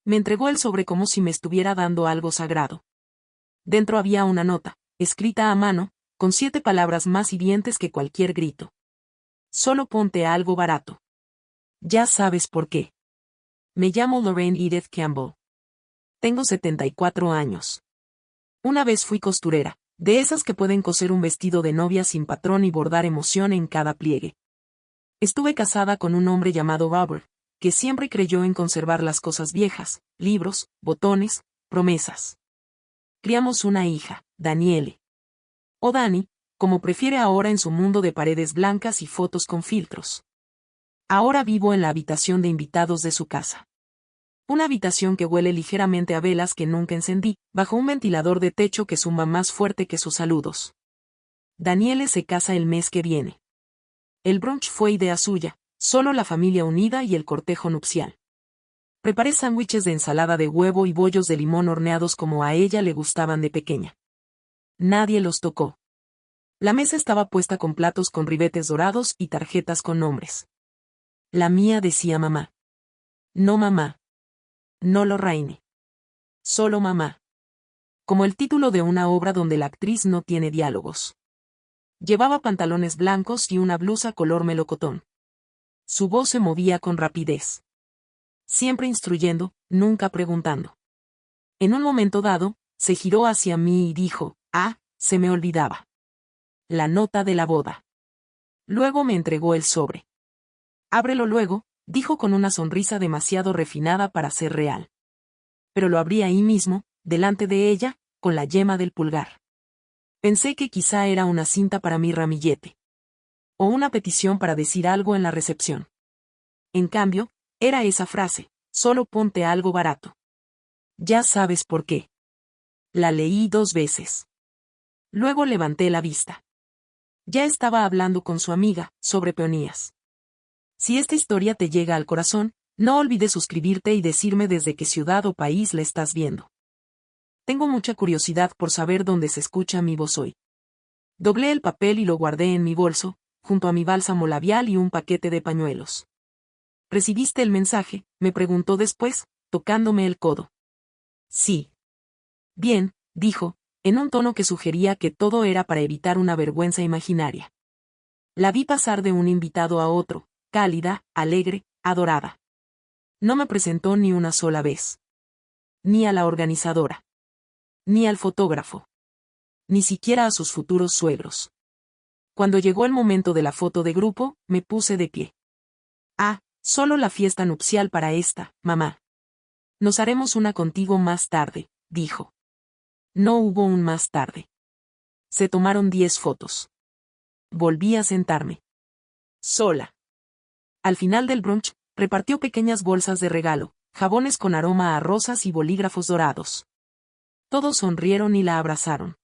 Me entregó el sobre como si me estuviera dando algo sagrado. Dentro había una nota, escrita a mano, con 7 palabras más hirientes que cualquier grito. Solo ponte algo barato. Ya sabes por qué. Me llamo Lorraine Edith Campbell. Tengo 74 años. Una vez fui costurera, de esas que pueden coser un vestido de novia sin patrón y bordar emoción en cada pliegue. Estuve casada con un hombre llamado Robert, que siempre creyó en conservar las cosas viejas, libros, botones, promesas. Criamos una hija, Daniele. O Dani, como prefiere ahora en su mundo de paredes blancas y fotos con filtros. Ahora vivo en la habitación de invitados de su casa. Una habitación que huele ligeramente a velas que nunca encendí, bajo un ventilador de techo que zumba más fuerte que sus saludos. Daniele se casa el mes que viene. El brunch fue idea suya, solo la familia unida y el cortejo nupcial. Preparé sándwiches de ensalada de huevo y bollos de limón horneados como a ella le gustaban de pequeña. Nadie los tocó. La mesa estaba puesta con platos con ribetes dorados y tarjetas con nombres. La mía decía mamá. No mamá. No Lorraine. Solo mamá. Como el título de una obra donde la actriz no tiene diálogos. Llevaba pantalones blancos y una blusa color melocotón. Su voz se movía con rapidez. Siempre instruyendo, nunca preguntando. En un momento dado, se giró hacia mí y dijo, se me olvidaba. La nota de la boda. Luego me entregó el sobre. Ábrelo luego, dijo con una sonrisa demasiado refinada para ser real. Pero lo abrí ahí mismo, delante de ella, con la yema del pulgar. Pensé que quizá era una cinta para mi ramillete. O una petición para decir algo en la recepción. En cambio, era esa frase, solo ponte algo barato. Ya sabes por qué. La leí 2 veces. Luego levanté la vista. Ya estaba hablando con su amiga, sobre peonías. Si esta historia te llega al corazón, no olvides suscribirte y decirme desde qué ciudad o país la estás viendo. Tengo mucha curiosidad por saber dónde se escucha mi voz hoy. Doblé el papel y lo guardé en mi bolso, junto a mi bálsamo labial y un paquete de pañuelos. ¿Recibiste el mensaje?, me preguntó después, tocándome el codo. Sí. Bien, dijo, en un tono que sugería que todo era para evitar una vergüenza imaginaria. La vi pasar de un invitado a otro, cálida, alegre, adorada. No me presentó ni una sola vez. Ni a la organizadora. Ni al fotógrafo. Ni siquiera a sus futuros suegros. Cuando llegó el momento de la foto de grupo, me puse de pie. Solo la fiesta nupcial para esta, mamá. Nos haremos una contigo más tarde, dijo. No hubo un más tarde. Se tomaron 10 fotos. Volví a sentarme. Sola. Al final del brunch, repartió pequeñas bolsas de regalo, jabones con aroma a rosas y bolígrafos dorados. Todos sonrieron y la abrazaron.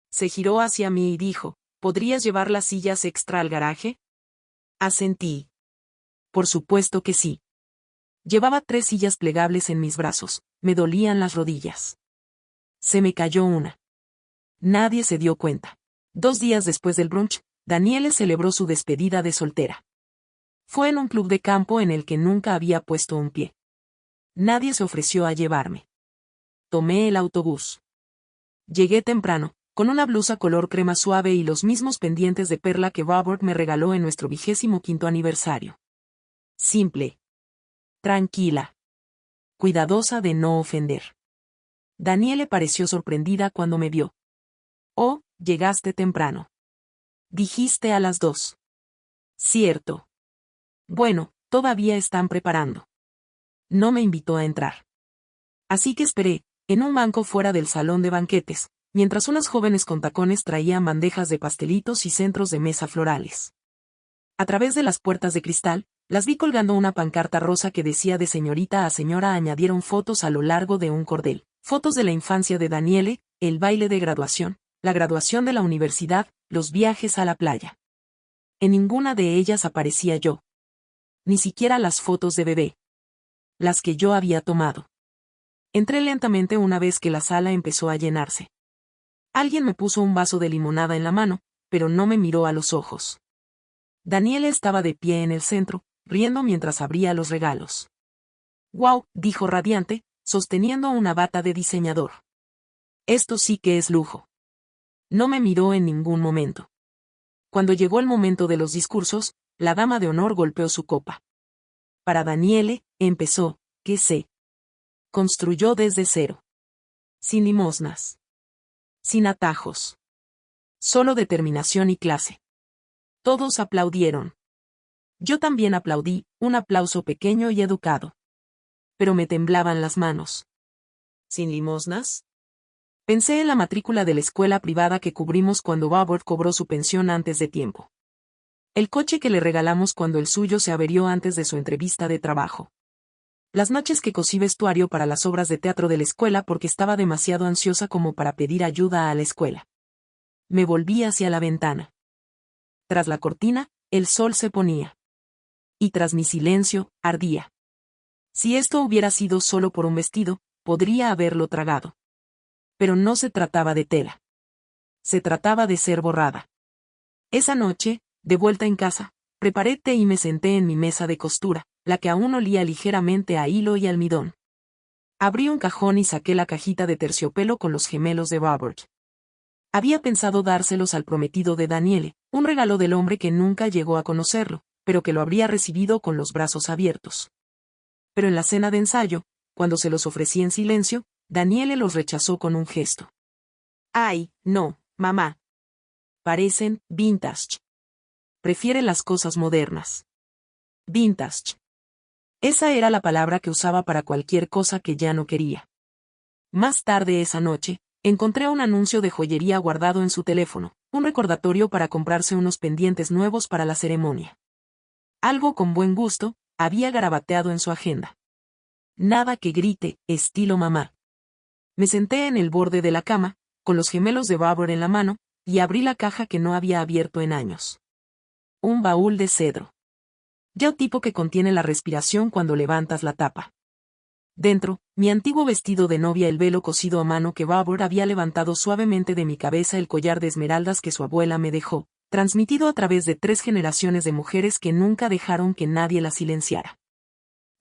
Se giró hacia mí y dijo, ¿podrías llevar las sillas extra al garaje? Asentí. Por supuesto que sí. Llevaba 3 sillas plegables en mis brazos, me dolían las rodillas. Se me cayó una. Nadie se dio cuenta. 2 días después del brunch, Daniele celebró su despedida de soltera. Fue en un club de campo en el que nunca había puesto un pie. Nadie se ofreció a llevarme. Tomé el autobús. Llegué temprano, con una blusa color crema suave y los mismos pendientes de perla que Robert me regaló en nuestro 25º aniversario. Simple. Tranquila. Cuidadosa de no ofender. Daniele pareció sorprendida cuando me vio. Oh, llegaste temprano. Dijiste a las 2. Cierto. Bueno, todavía están preparando. No me invitó a entrar. Así que esperé, en un banco fuera del salón de banquetes, mientras unas jóvenes con tacones traían bandejas de pastelitos y centros de mesa florales. A través de las puertas de cristal, las vi colgando una pancarta rosa que decía de señorita a señora. Añadieron fotos a lo largo de un cordel. Fotos de la infancia de Daniele, el baile de graduación, la graduación de la universidad, los viajes a la playa. En ninguna de ellas aparecía yo. Ni siquiera las fotos de bebé. Las que yo había tomado. Entré lentamente una vez que la sala empezó a llenarse. Alguien me puso un vaso de limonada en la mano, pero no me miró a los ojos. Daniele estaba de pie en el centro, riendo mientras abría los regalos. «Guau», dijo radiante, sosteniendo una bata de diseñador. «Esto sí que es lujo». No me miró en ningún momento. Cuando llegó el momento de los discursos, la dama de honor golpeó su copa. Para Daniele, empezó, que se construyó desde cero. Sin limosnas. Sin atajos. Solo determinación y clase. Todos aplaudieron. Yo también aplaudí, un aplauso pequeño y educado. Pero me temblaban las manos. ¿Sin limosnas? Pensé en la matrícula de la escuela privada que cubrimos cuando Robert cobró su pensión antes de tiempo. El coche que le regalamos cuando el suyo se averió antes de su entrevista de trabajo. Las noches que cosí vestuario para las obras de teatro de la escuela porque estaba demasiado ansiosa como para pedir ayuda a la escuela. Me volví hacia la ventana. Tras la cortina, el sol se ponía. Y tras mi silencio, ardía. Si esto hubiera sido solo por un vestido, podría haberlo tragado. Pero no se trataba de tela. Se trataba de ser borrada. Esa noche, de vuelta en casa, preparé té y me senté en mi mesa de costura, la que aún olía ligeramente a hilo y almidón. Abrí un cajón y saqué la cajita de terciopelo con los gemelos de Robert. Había pensado dárselos al prometido de Daniele, un regalo del hombre que nunca llegó a conocerlo, pero que lo habría recibido con los brazos abiertos. Pero en la cena de ensayo, cuando se los ofrecí en silencio, Daniele los rechazó con un gesto. «Ay, no, mamá. Parecen vintage. Prefiere las cosas modernas». Vintage. Esa era la palabra que usaba para cualquier cosa que ya no quería. Más tarde esa noche, encontré un anuncio de joyería guardado en su teléfono, un recordatorio para comprarse unos pendientes nuevos para la ceremonia. Algo con buen gusto, había garabateado en su agenda. Nada que grite, estilo mamá. Me senté en el borde de la cama, con los gemelos de Robert en la mano, y abrí la caja que no había abierto en años. Un baúl de cedro. Ya tipo que contiene la respiración cuando levantas la tapa. Dentro, mi antiguo vestido de novia, el velo cosido a mano que Robert había levantado suavemente de mi cabeza, el collar de esmeraldas que su abuela me dejó, transmitido a través de 3 generaciones de mujeres que nunca dejaron que nadie la silenciara.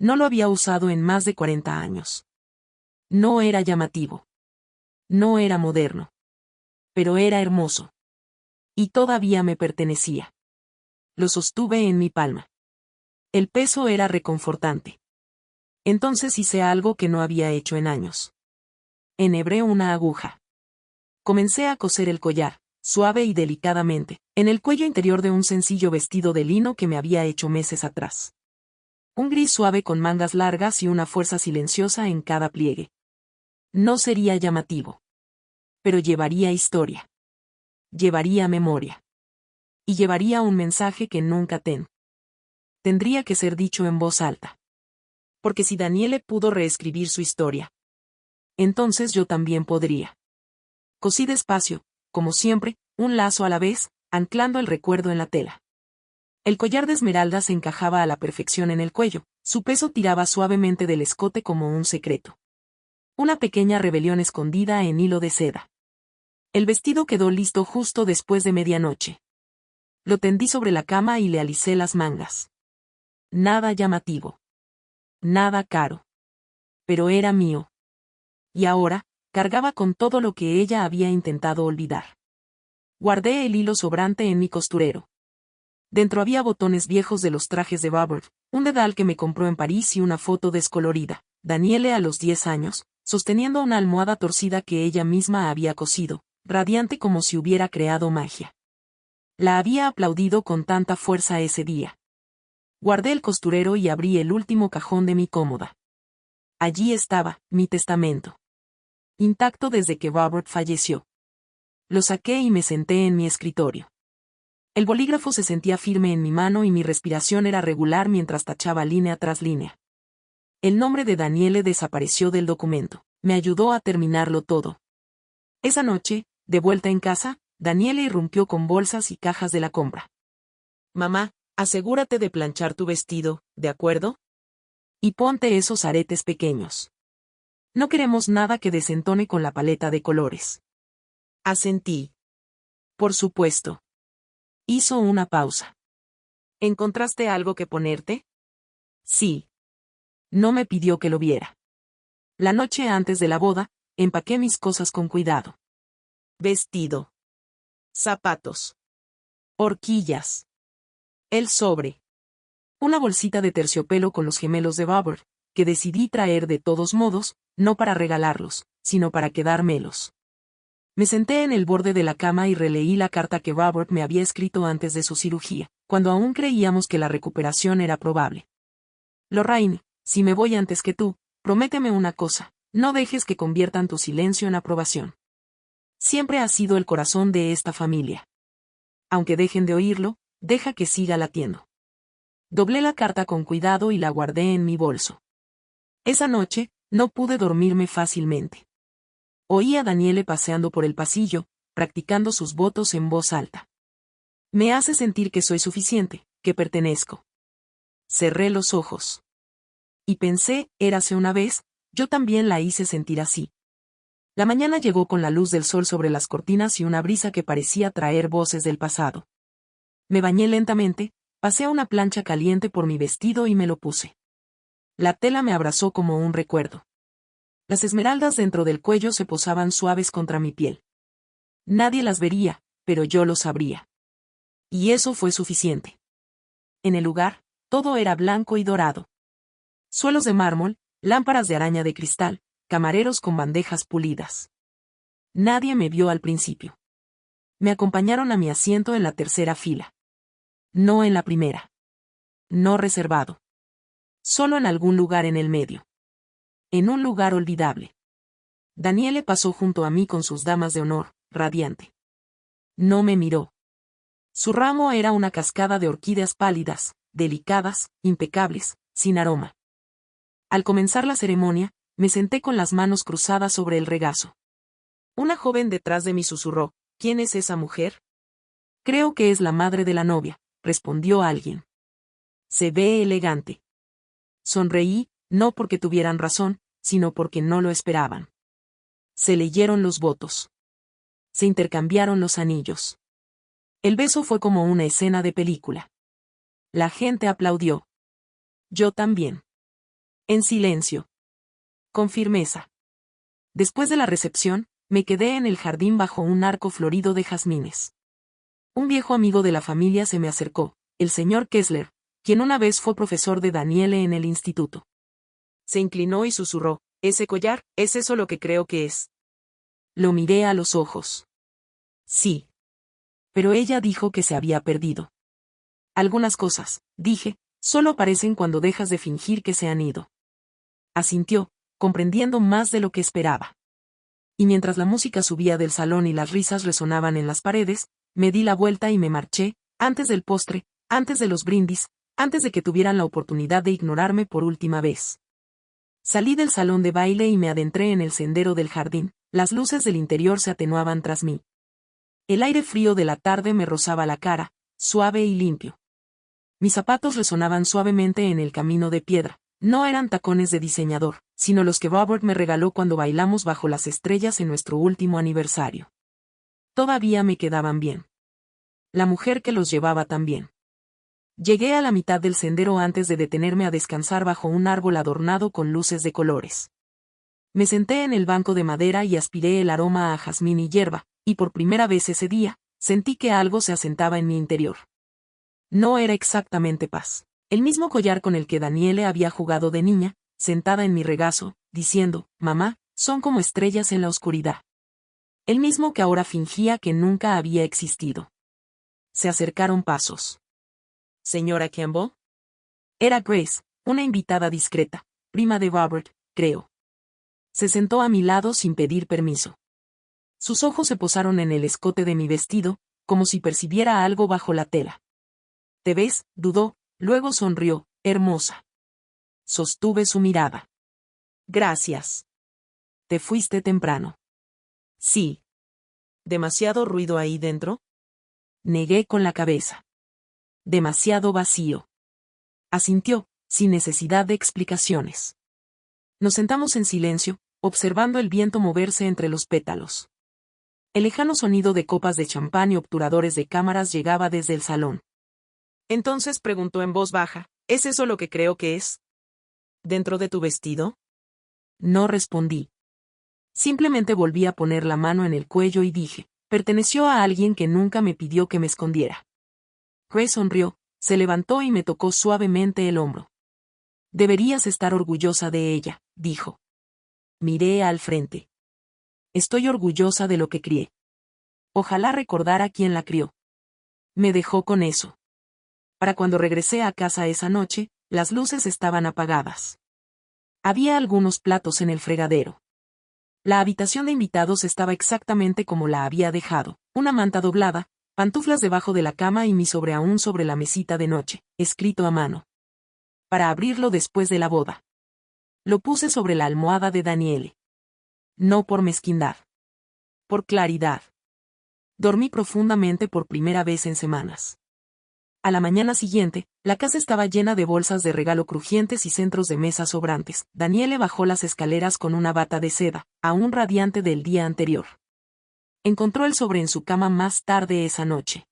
No lo había usado en más de 40 años. No era llamativo. No era moderno. Pero era hermoso. Y todavía me pertenecía. Lo sostuve en mi palma. El peso era reconfortante. Entonces hice algo que no había hecho en años. Enhebré una aguja. Comencé a coser el collar, suave y delicadamente, en el cuello interior de un sencillo vestido de lino que me había hecho meses atrás. Un gris suave con mangas largas y una fuerza silenciosa en cada pliegue. No sería llamativo. Pero llevaría historia. Llevaría memoria. Y llevaría un mensaje que nunca tendría que ser dicho en voz alta. Porque si Daniele pudo reescribir su historia, entonces yo también podría. Cosí despacio, como siempre, un lazo a la vez, anclando el recuerdo en la tela. El collar de esmeraldas se encajaba a la perfección en el cuello, su peso tiraba suavemente del escote como un secreto. Una pequeña rebelión escondida en hilo de seda. El vestido quedó listo justo después de medianoche. Lo tendí sobre la cama y le alicé las mangas. Nada llamativo. Nada caro. Pero era mío. Y ahora, cargaba con todo lo que ella había intentado olvidar. Guardé el hilo sobrante en mi costurero. Dentro había botones viejos de los trajes de Robert, un dedal que me compró en París y una foto descolorida, Daniele a los 10 años, sosteniendo una almohada torcida que ella misma había cosido, radiante como si hubiera creado magia. La había aplaudido con tanta fuerza ese día. Guardé el costurero y abrí el último cajón de mi cómoda. Allí estaba, mi testamento. Intacto desde que Robert falleció. Lo saqué y me senté en mi escritorio. El bolígrafo se sentía firme en mi mano y mi respiración era regular mientras tachaba línea tras línea. El nombre de Daniele desapareció del documento. Me ayudó a terminarlo todo. Esa noche, de vuelta en casa, Daniele irrumpió con bolsas y cajas de la compra. «Mamá, asegúrate de planchar tu vestido, ¿de acuerdo? Y ponte esos aretes pequeños. No queremos nada que desentone con la paleta de colores». Asentí. «Por supuesto». Hizo una pausa. «¿Encontraste algo que ponerte?» «Sí». No me pidió que lo viera. La noche antes de la boda, empaqué mis cosas con cuidado. Vestido. Zapatos. Horquillas. El sobre. Una bolsita de terciopelo con los gemelos de Robert, que decidí traer de todos modos, no para regalarlos, sino para quedármelos. Me senté en el borde de la cama y releí la carta que Robert me había escrito antes de su cirugía, cuando aún creíamos que la recuperación era probable. Lorraine, si me voy antes que tú, prométeme una cosa, no dejes que conviertan tu silencio en aprobación. Siempre has sido el corazón de esta familia. Aunque dejen de oírlo, deja que siga latiendo. Doblé la carta con cuidado y la guardé en mi bolso. Esa noche, no pude dormirme fácilmente. Oí a Daniele paseando por el pasillo, practicando sus votos en voz alta. Me hace sentir que soy suficiente, que pertenezco. Cerré los ojos. Y pensé, érase una vez, yo también la hice sentir así. La mañana llegó con la luz del sol sobre las cortinas y una brisa que parecía traer voces del pasado. Me bañé lentamente, pasé a una plancha caliente por mi vestido y me lo puse. La tela me abrazó como un recuerdo. Las esmeraldas dentro del cuello se posaban suaves contra mi piel. Nadie las vería, pero yo lo sabría. Y eso fue suficiente. En el lugar, todo era blanco y dorado. Suelos de mármol, lámparas de araña de cristal, camareros con bandejas pulidas. Nadie me vio al principio. Me acompañaron a mi asiento en la tercera fila. No en la primera. No reservado. Solo en algún lugar en el medio. En un lugar olvidable. Daniele pasó junto a mí con sus damas de honor, radiante. No me miró. Su ramo era una cascada de orquídeas pálidas, delicadas, impecables, sin aroma. Al comenzar la ceremonia, me senté con las manos cruzadas sobre el regazo. Una joven detrás de mí susurró, ¿quién es esa mujer? Creo que es la madre de la novia, respondió alguien. Se ve elegante. Sonreí, no porque tuvieran razón, sino porque no lo esperaban. Se leyeron los votos. Se intercambiaron los anillos. El beso fue como una escena de película. La gente aplaudió. Yo también. En silencio. Con firmeza. Después de la recepción, me quedé en el jardín bajo un arco florido de jazmines. Un viejo amigo de la familia se me acercó, el señor Kessler, quien una vez fue profesor de Daniele en el instituto. Se inclinó y susurró, ¿ese collar, es eso lo que creo que es? Lo miré a los ojos. Sí. Pero ella dijo que se había perdido. Algunas cosas, dije, solo aparecen cuando dejas de fingir que se han ido. Asintió, comprendiendo más de lo que esperaba. Y mientras la música subía del salón y las risas resonaban en las paredes, me di la vuelta y me marché, antes del postre, antes de los brindis, antes de que tuvieran la oportunidad de ignorarme por última vez. Salí del salón de baile y me adentré en el sendero del jardín, las luces del interior se atenuaban tras mí. El aire frío de la tarde me rozaba la cara, suave y limpio. Mis zapatos resonaban suavemente en el camino de piedra. No eran tacones de diseñador, sino los que Robert me regaló cuando bailamos bajo las estrellas en nuestro último aniversario. Todavía me quedaban bien. La mujer que los llevaba también. Llegué a la mitad del sendero antes de detenerme a descansar bajo un árbol adornado con luces de colores. Me senté en el banco de madera y aspiré el aroma a jazmín y hierba, y por primera vez ese día, sentí que algo se asentaba en mi interior. No era exactamente paz. El mismo collar con el que Daniele había jugado de niña, sentada en mi regazo, diciendo, mamá, son como estrellas en la oscuridad. El mismo que ahora fingía que nunca había existido. Se acercaron pasos. ¿Señora Campbell? Era Grace, una invitada discreta, prima de Robert, creo. Se sentó a mi lado sin pedir permiso. Sus ojos se posaron en el escote de mi vestido, como si percibiera algo bajo la tela. ¿Te ves?, dudó. Luego sonrió, hermosa. Sostuve su mirada. Gracias. ¿Te fuiste temprano? Sí. ¿Demasiado ruido ahí dentro? Negué con la cabeza. Demasiado vacío. Asintió, sin necesidad de explicaciones. Nos sentamos en silencio, observando el viento moverse entre los pétalos. El lejano sonido de copas de champán y obturadores de cámaras llegaba desde el salón. Entonces preguntó en voz baja, ¿es eso lo que creo que es? ¿Dentro de tu vestido? No respondí. Simplemente volví a poner la mano en el cuello y dije, perteneció a alguien que nunca me pidió que me escondiera. Grace sonrió, se levantó y me tocó suavemente el hombro. Deberías estar orgullosa de ella, dijo. Miré al frente. Estoy orgullosa de lo que crié. Ojalá recordara quién la crió. Me dejó con eso. Para cuando regresé a casa esa noche, las luces estaban apagadas. Había algunos platos en el fregadero. La habitación de invitados estaba exactamente como la había dejado, una manta doblada, pantuflas debajo de la cama y mi sobre aún sobre la mesita de noche, escrito a mano. Para abrirlo después de la boda. Lo puse sobre la almohada de Daniele. No por mezquindad. Por claridad. Dormí profundamente por primera vez en semanas. A la mañana siguiente, la casa estaba llena de bolsas de regalo crujientes y centros de mesa sobrantes. Daniele bajó las escaleras con una bata de seda, aún radiante del día anterior. Encontró el sobre en su cama más tarde esa noche.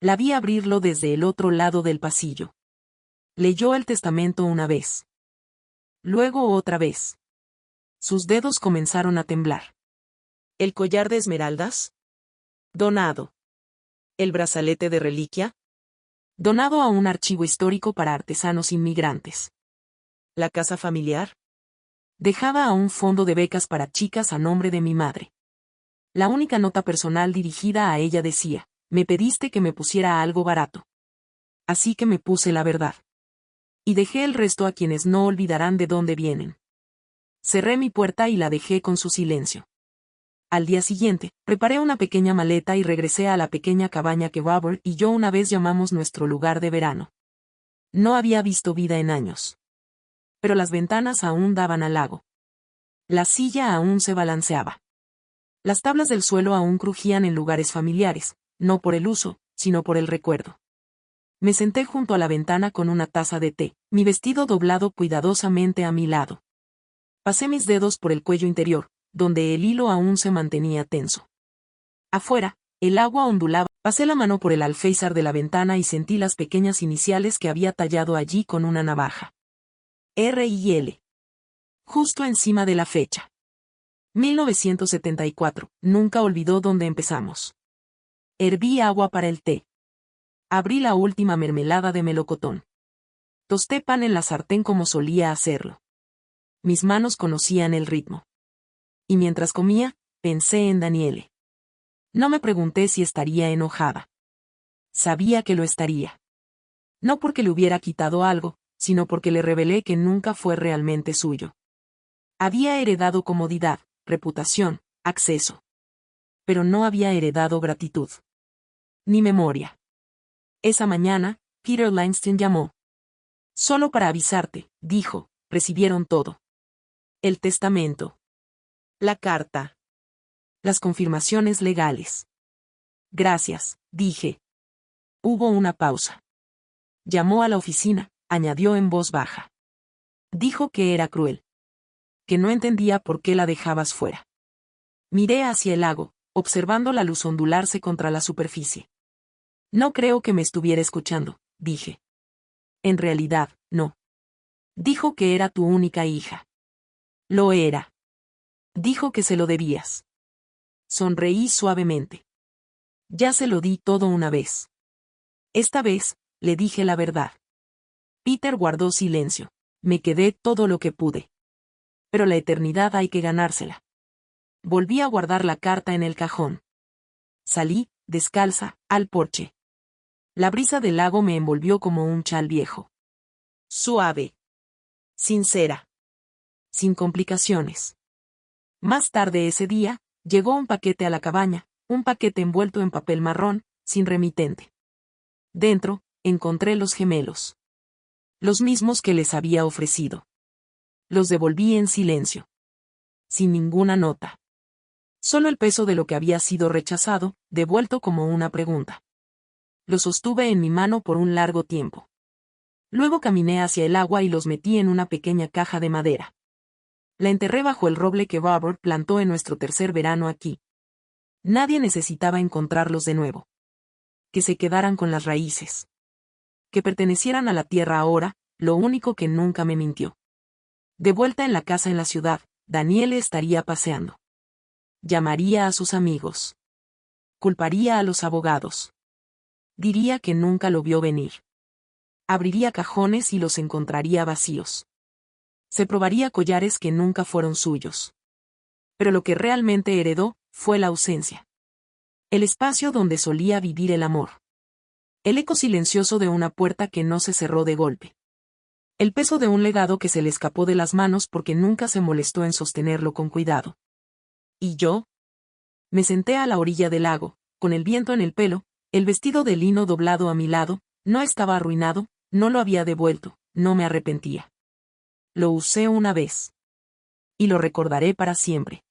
La vi abrirlo desde el otro lado del pasillo. Leyó el testamento una vez. Luego otra vez. Sus dedos comenzaron a temblar. ¿El collar de esmeraldas? Donado. ¿El brazalete de reliquia? Donado a un archivo histórico para artesanos inmigrantes. ¿La casa familiar? Dejada a un fondo de becas para chicas a nombre de mi madre. La única nota personal dirigida a ella decía, me pediste que me pusiera algo barato. Así que me puse la verdad. Y dejé el resto a quienes no olvidarán de dónde vienen. Cerré mi puerta y la dejé con su silencio. Al día siguiente, preparé una pequeña maleta y regresé a la pequeña cabaña que Robert y yo una vez llamamos nuestro lugar de verano. No había visto vida en años. Pero las ventanas aún daban al lago. La silla aún se balanceaba. Las tablas del suelo aún crujían en lugares familiares, no por el uso, sino por el recuerdo. Me senté junto a la ventana con una taza de té, mi vestido doblado cuidadosamente a mi lado. Pasé mis dedos por el cuello interior, donde el hilo aún se mantenía tenso. Afuera, el agua ondulaba. Pasé la mano por el alféizar de la ventana y sentí las pequeñas iniciales que había tallado allí con una navaja. R y L. Justo encima de la fecha. 1974. Nunca olvidó dónde empezamos. Herví agua para el té. Abrí la última mermelada de melocotón. Tosté pan en la sartén como solía hacerlo. Mis manos conocían el ritmo. Y mientras comía, pensé en Daniele. No me pregunté si estaría enojada. Sabía que lo estaría. No porque le hubiera quitado algo, sino porque le revelé que nunca fue realmente suyo. Había heredado comodidad, reputación, acceso. Pero no había heredado gratitud. Ni memoria. Esa mañana, Peter Langston llamó. Solo para avisarte, dijo, recibieron todo. El testamento. La carta. Las confirmaciones legales. Gracias, dije. Hubo una pausa. Llamó a la oficina, añadió en voz baja. Dijo que era cruel. Que no entendía por qué la dejabas fuera. Miré hacia el lago, observando la luz ondularse contra la superficie. No creo que me estuviera escuchando, dije. En realidad, no. Dijo que era tu única hija. Lo era. Dijo que se lo debías. Sonreí suavemente. Ya se lo di todo una vez. Esta vez, le dije la verdad. Peter guardó silencio. Me quedé todo lo que pude. Pero la eternidad hay que ganársela. Volví a guardar la carta en el cajón. Salí, descalza, al porche. La brisa del lago me envolvió como un chal viejo. Suave. Sincera. Sin complicaciones. Más tarde ese día, llegó un paquete a la cabaña, un paquete envuelto en papel marrón, sin remitente. Dentro, encontré los gemelos. Los mismos que les había ofrecido. Los devolví en silencio. Sin ninguna nota. Solo el peso de lo que había sido rechazado, devuelto como una pregunta. Los sostuve en mi mano por un largo tiempo. Luego caminé hacia el agua y los metí en una pequeña caja de madera. La enterré bajo el roble que Robert plantó en nuestro tercer verano aquí. Nadie necesitaba encontrarlos de nuevo. Que se quedaran con las raíces. Que pertenecieran a la tierra ahora, lo único que nunca me mintió. De vuelta en la casa en la ciudad, Daniel estaría paseando. Llamaría a sus amigos. Culparía a los abogados. Diría que nunca lo vio venir. Abriría cajones y los encontraría vacíos. Se probaría collares que nunca fueron suyos. Pero lo que realmente heredó fue la ausencia. El espacio donde solía vivir el amor. El eco silencioso de una puerta que no se cerró de golpe. El peso de un legado que se le escapó de las manos porque nunca se molestó en sostenerlo con cuidado. ¿Y yo? Me senté a la orilla del lago, con el viento en el pelo, el vestido de lino doblado a mi lado, no estaba arruinado, no lo había devuelto, no me arrepentía. Lo usé una vez. Y lo recordaré para siempre.